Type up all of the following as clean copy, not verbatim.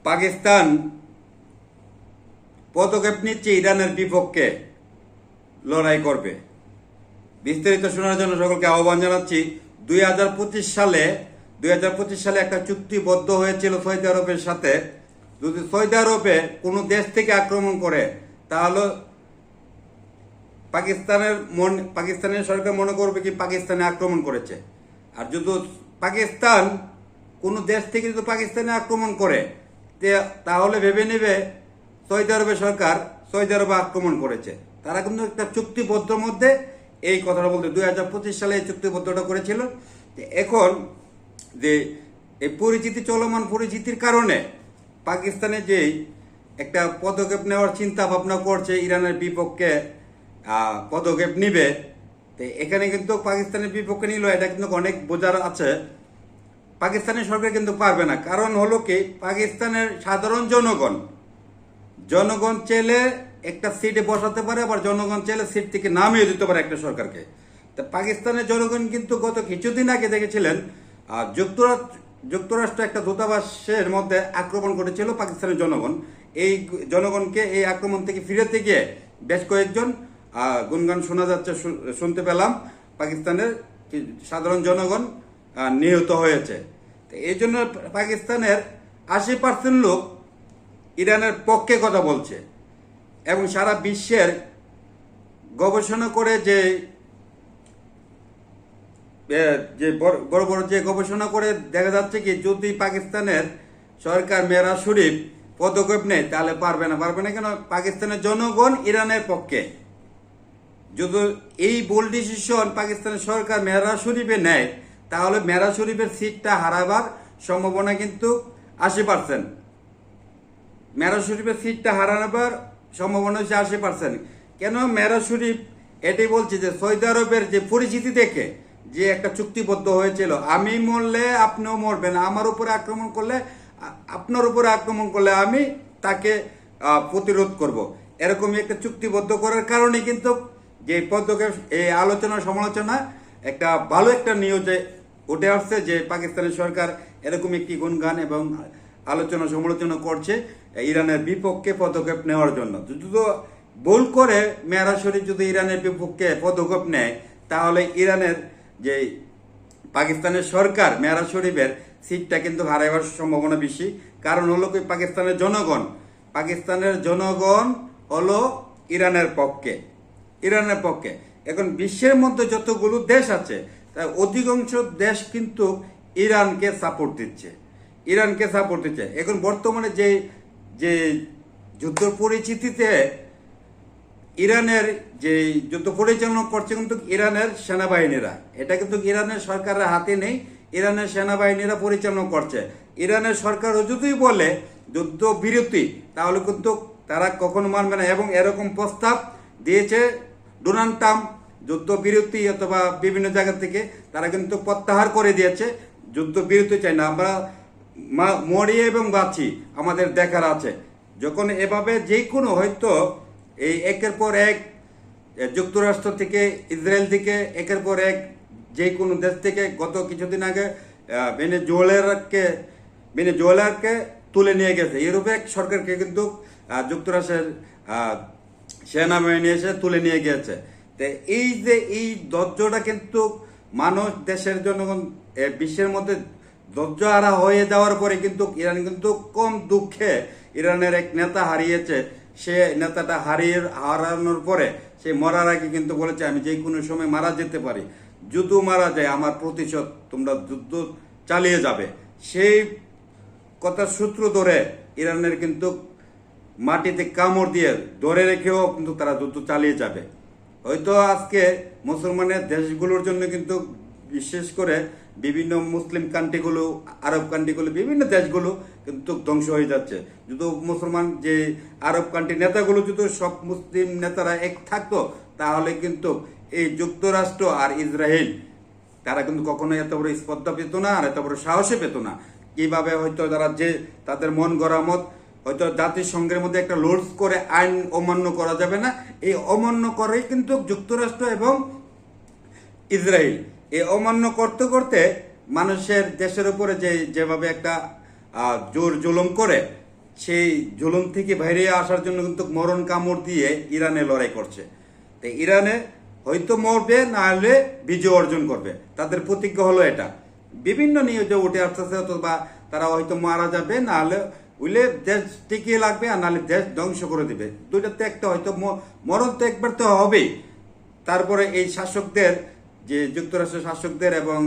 পাকিস্তান পদক্ষেপ নিচ্ছে ইরানের বিপক্ষে লড়াই করবে। বিস্তারিত শোনার জন্য সকলকে আহ্বান জানাচ্ছি। 2025 সালে একটা চুক্তিবদ্ধ হয়েছিল সৌদি আরবের সাথে। যদি সৌদি আরবে কোনো দেশ থেকে আক্রমণ করে তাহলে পাকিস্তানের সরকার মনে করবে কি পাকিস্তানে আক্রমণ করেছে। আর যদি পাকিস্তান কোনো দেশ থেকে যদি পাকিস্তানে আক্রমণ করে তাহলে ভেবে নেবে সৌদি আরবের সরকার সৌদি আরবে আক্রমণ করেছে। তারা কিন্তু একটা চুক্তিবদ্ধর মধ্যে এই কথাটা বলতে 2025 সালে এই চুক্তিবদ্ধটা করেছিল। এখন যে এই চলমান পরিচিতির কারণে পাকিস্তানে যেই একটা পদক্ষেপ নেওয়ার চিন্তা ভাবনা করছে, ইরানের বিপক্ষে পদক্ষেপ নিবে, তো এখানে কিন্তু পাকিস্তানের বিপক্ষে নিল, এটা কিন্তু অনেক বোঝার আছে। পাকিস্তানের সরকার কিন্তু পারবে না। কারণ হলো কি, পাকিস্তানের সাধারণ জনগণ চাইলে একটা সিটে বসাতে পারে, আবার জনগণ চাইলে সিট থেকে নামিয়ে দিতে পারে একটা সরকারকে। তা পাকিস্তানের জনগণ কিন্তু গত কিছুদিন আগে দেখেছিলেন যুক্তরাষ্ট্র একটা দূতাবাসের মধ্যে আক্রমণ করেছিল পাকিস্তানের জনগণ। এই জনগণকে এই আক্রমণ থেকে ফিরাতে গিয়ে বেশ কয়েকজন গুনগান শোনা যাচ্ছে, শুনতে পেলাম পাকিস্তানের সাধারণ জনগণ নিহত হয়েছে। তো এই জন্য পাকিস্তানের 80% লোক ইরানের পক্ষে কথা বলছে এবং সারা বিশ্বের গবেষণা করে যে বড় বড় যে গবেষণা করে দেখা যাচ্ছে কি, যদি পাকিস্তানের সরকার মেহরা শরীফ পদক্ষেপ নেয় তাহলে পারবে না কেন? পাকিস্তানের জনগণ ইরানের পক্ষে। যদি এই বোল্ড ডিসিশন পাকিস্তানের সরকার মেহরা শরীফে নেয় তাহলে মেহরা শরীফের সিটটা হারাবার সম্ভাবনা কিন্তু 80%। মেহরা শরীফের সিটটা হারানোর সম্ভাবনা হচ্ছে 80%। কেন? মেহরা শরীফ এটাই বলছে যে সৌদি আরবের যে পরিচিতি দেখে যে একটা চুক্তিবদ্ধ হয়েছিল, আমি মরলে আপনিও মরবেন, আমার উপরে আক্রমণ করলে আপনার উপরে আক্রমণ করলে আমি তাকে প্রতিরোধ করব, এরকমই একটা চুক্তিবদ্ধ করার কারণে কিন্তু যে পদক্ষেপ, এই আলোচনা সমালোচনা একটা ভালো একটা নিউজে উঠে আসছে যে পাকিস্তানের সরকার এরকম একটি গুণগান এবং আলোচনা সমালোচনা করছে ইরানের বিপক্ষে পদক্ষেপ নেওয়ার জন্য। যদি ভুল করে মেহরা শরীফ যদি ইরানের বিপক্ষে পদক্ষেপ নেয় তাহলে ইরানের যে পাকিস্তানের সরকার মেহরা শরীফের সিটটা কিন্তু হারাইবার সম্ভাবনা বেশি। কারণ হলো কি, পাকিস্তানের জনগণ হলো ইরানের পক্ষে। এখন বিশ্বের মধ্যে যতগুলো দেশ আছে তার অধিকাংশ দেশ কিন্তু ইরানকে সাপোর্ট দিচ্ছে। এখন বর্তমানে যে যুদ্ধ পরিচিতিতে ইরানের যে যুদ্ধ পরিচালনা করছে কিন্তু ইরানের সেনাবাহিনীরা, এটা কিন্তু ইরানের সরকারের হাতে নেই, ইরানের সেনাবাহিনীরা পরিচালনা করছে। ইরানের সরকারও যদি বলে যুদ্ধ বিরতি তাহলে কিন্তু তারা কখনো মানবে না। এবং এরকম প্রস্তাব দিয়েছে ডোনাল্ড ট্রাম্প, যুদ্ধ বিরতি অথবা বিভিন্ন জায়গা থেকে তারা কিন্তু প্রত্যাহার করে দিয়েছে, যুদ্ধ বিরতি চাই না, আমরা মরি এবং বাঁচি, আমাদের দেখার আছে। যখন এভাবে যে কোনো হয়তো এই একের পর এক যুক্তরাষ্ট্র থেকে, ইসরায়েল থেকে, একের পর এক যে কোনো দেশ থেকে, গত কিছুদিন আগে ভেনেজুয়েলাকে তুলে নিয়ে গেছে ইউরোপের সরকারকে, কিন্তু যুক্তরাষ্ট্রের সেনাবাহিনী এসে তুলে নিয়ে গিয়েছে। তো এই যে এই ধৈর্যটা কিন্তু মানুষ, দেশের জনগণ বিশ্বের মধ্যে ধৈর্য হারা হয়ে যাওয়ার পরে কিন্তু ইরান কিন্তু কম দুঃখে ইরানের এক নেতা হারিয়েছে। সে নেতাটা হারানোর পরে সে মরার আগে কিন্তু বলেছে, আমি যে কোনো সময় মারা যেতে পারি, যুদ্ধ মারা যায়, আমার প্রতিশোধ তোমরা যুদ্ধ চালিয়ে যাবে। সেই কথার সূত্র ধরে ইরানের কিন্তু মাটিতে কামড় দিয়ে ধরে রেখেও কিন্তু তারা যুদ্ধ চালিয়ে যাবে। হয়তো আজকে মুসলমানের দেশগুলোর জন্য কিন্তু বিশেষ করে বিভিন্ন মুসলিম কান্ট্রিগুলো, আরব কান্ট্রিগুলো, বিভিন্ন দেশগুলো কিন্তু ধ্বংস হয়ে যাচ্ছে। যদি মুসলমান যে আরব কান্ট্রি নেতাগুলো যদি সব মুসলিম নেতারা এক থাকতো তাহলে কিন্তু এই যুক্তরাষ্ট্র আর ইসরায়েল তারা কিন্তু কখনো এত বড় স্পর্ধা পেত না, আর এত বড় সাহসে পেত না। কিভাবে হয়তো তারা যে তাদের মন গড়া মত, হয়তো জাতিসংঘের মধ্যে একটা রুলস করে আইন অমান্য করা যাবে না, এই অমান্য করেই কিন্তু যুক্তরাষ্ট্র এবং ইসরায়েল এই অমান্য করতে করতে মানুষের দেশের উপরে যেভাবে একটা জোর জুলুম করে সেই জুলুম থেকে বাইরে আসার জন্য কিন্তু মরণ কামড় দিয়ে ইরানে লড়াই করছে। তো ইরানে হয়তো মরবে, না হলে বিজয় অর্জন করবে, তাদের প্রতিজ্ঞা হলো এটা। বিভিন্ন নিউজে উঠে আসতেছে, অথবা তারা হয়তো মারা যাবে, না হলে উইলে দেশ টিকিয়ে লাগবে, আর নাহলে দেশ ধ্বংস করে দিবে। দুইটাতে একটা, হয়তো মরণ তো একবার তো হবেই। তারপরে এই শাসকদের, যে যুক্তরাষ্ট্রের শাসকদের এবং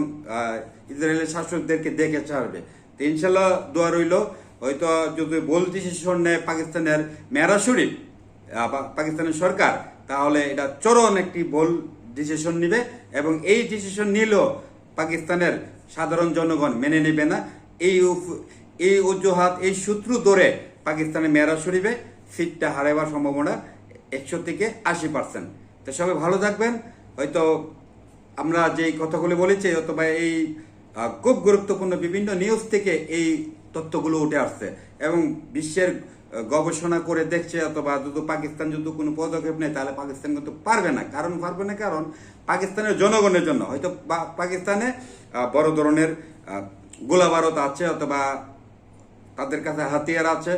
ইসরায়েলের শাসকদেরকে দেখে ছাড়বে। তো ইনশাল্লাহ দোয়া রইল, হয়তো যদি বোল্ড ডিসিশন নেয় পাকিস্তানের মেহরা শরীফ, পাকিস্তানের সরকার, তাহলে এটা চরম একটি বোল্ড ডিসিশন নিবে, এবং এই ডিসিশন নিলেও পাকিস্তানের সাধারণ জনগণ মেনে নেবে না। এই অজুহাত, এই সূত্র ধরে পাকিস্তানের মেহরা শরীফে সিটটা হারাবার সম্ভাবনা 100 থেকে 80%। তো সবাই ভালো থাকবেন। হয়তো আমরা যেই কথাগুলো বলেছি, অথবা এই খুব গুরুত্বপূর্ণ বিভিন্ন নিউজ থেকে এই তথ্যগুলো উঠে আসছে, এবং বিশ্বের গবেষণা করে দেখছে, অথবা যদি পাকিস্তান যদি কোনো পদক্ষেপ নেয়, তাহলে পাকিস্তান কিন্তু পারবে না। কারণ পাকিস্তানের জনগণের জন্য হয়তো পাকিস্তানে বড় ধরনের গোলাবারুদ আছে, অথবা তাদের কাছে হাতিয়ার আছে,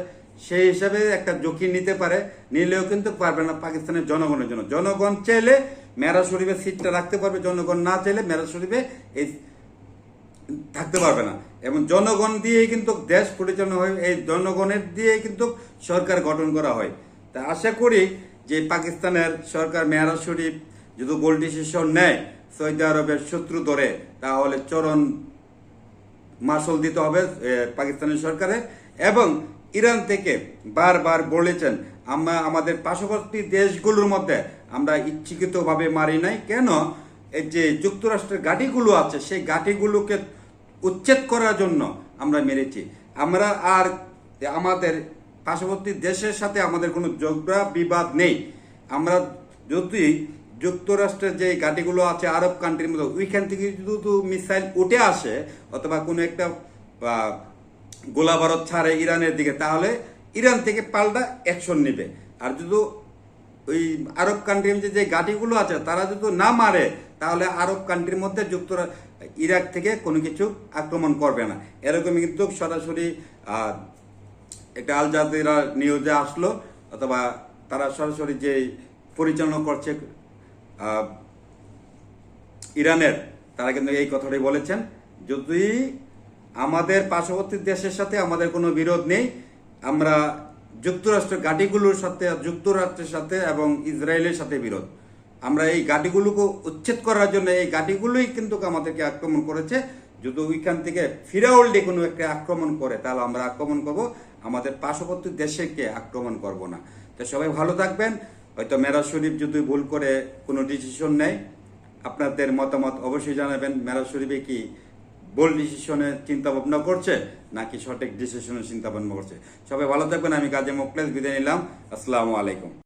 সেই হিসাবে একটা ঝুঁকি নিতে পারে, নিলেও কিন্তু পারবে না পাকিস্তানের জনগণের জন্য। জনগণ চাইলে মেহরা শরীফে সিটটা রাখতে পারবে, জনগণ না চাইলে মেহরা শরীফে এই থাকতে পারবে না। এবং জনগণ দিয়েই কিন্তু দেশ পরিচালনা হয়, এই জনগণের দিয়েই কিন্তু সরকার গঠন করা হয়। তা আশা করি যে পাকিস্তানের সরকার মেহরা শরীফ যদি বোল্ড ডিসিশন নেয় সৌদি আরবের শত্রু ধরে, তাহলে চরম মাসুল দিতে হবে পাকিস্তানের সরকারে। এবং ইরান থেকে বারবার বলেছেন, আমরা আমাদের পার্শ্ববর্তী দেশগুলোর মধ্যে আমরা ইচ্ছাকৃতভাবে মারি নাই, কেন এই যে যুক্তরাষ্ট্রের ঘাঁটিগুলো আছে, সেই ঘাঁটিগুলোকে উচ্ছেদ করার জন্য আমরা মেরেছি। আমরা আর আমাদের পার্শ্ববর্তী দেশের সাথে আমাদের কোনো ঝগড়া বিবাদ নেই। আমরা যদি যুক্তরাষ্ট্রের যে ঘাঁটিগুলো আছে আরব কান্ট্রির মধ্যে, ওইখান থেকে যদি মিসাইল উঠে আসে, অথবা কোনো একটা গোলা বারুদ ছাড়ে ইরানের দিকে, তাহলে ইরান থেকে পাল্টা অ্যাকশন নেবে। আর যদি ওই আরব কান্ট্রির মধ্যে যে ঘাঁটিগুলো আছে তারা যদি না মারে, তাহলে আরব কান্ট্রির মধ্যে ইরাক থেকে কোনো কিছু আক্রমণ করবে না। এরকমই কিন্তু সরাসরি একটা আল জাজিরা নিউজে আসলো, অথবা তারা সরাসরি যে পরিচালনা করছে ইরানের, তারা কিন্তু এই কথাটাই বলেছেন, যদি আমাদের পার্শ্ববর্তী দেশের সাথে আমাদের কোনো বিরোধ নেই, আমরা যুক্তরাষ্ট্রের ঘাঁটিগুলোর সাথে, যুক্তরাষ্ট্রের সাথে এবং ইসরায়েলের সাথে বিরোধ। আমরা এই ঘাঁটিগুলোকে উচ্ছেদ করার জন্য, এই ঘাঁটিগুলোই কিন্তু আমাদেরকে আক্রমণ করেছে। যদি ওইখান থেকে ফিরাউল্ডে কোনো একটা আক্রমণ করে, তাহলে আমরা আক্রমণ করব, আমাদের পার্শ্ববর্তী দেশকে আক্রমণ করব না। তো সবাই ভালো থাকবেন। হয়তো মেহরা শরীফ যদি ভুল করে কোনো ডিসিশন নেয়, আপনাদের মতামত অবশ্যই জানাবেন। মেহরা শরীফে কি বোল্ড ডিসিশনের চিন্তা ভাবনা করছে, নাকি সঠিক ডিসিশনের চিন্তা ভাবনা করছে? সবাই ভালো থাকবেন। আমি কাজী মোখলেস বিদায় নিলাম। আসসালামু আলাইকুম।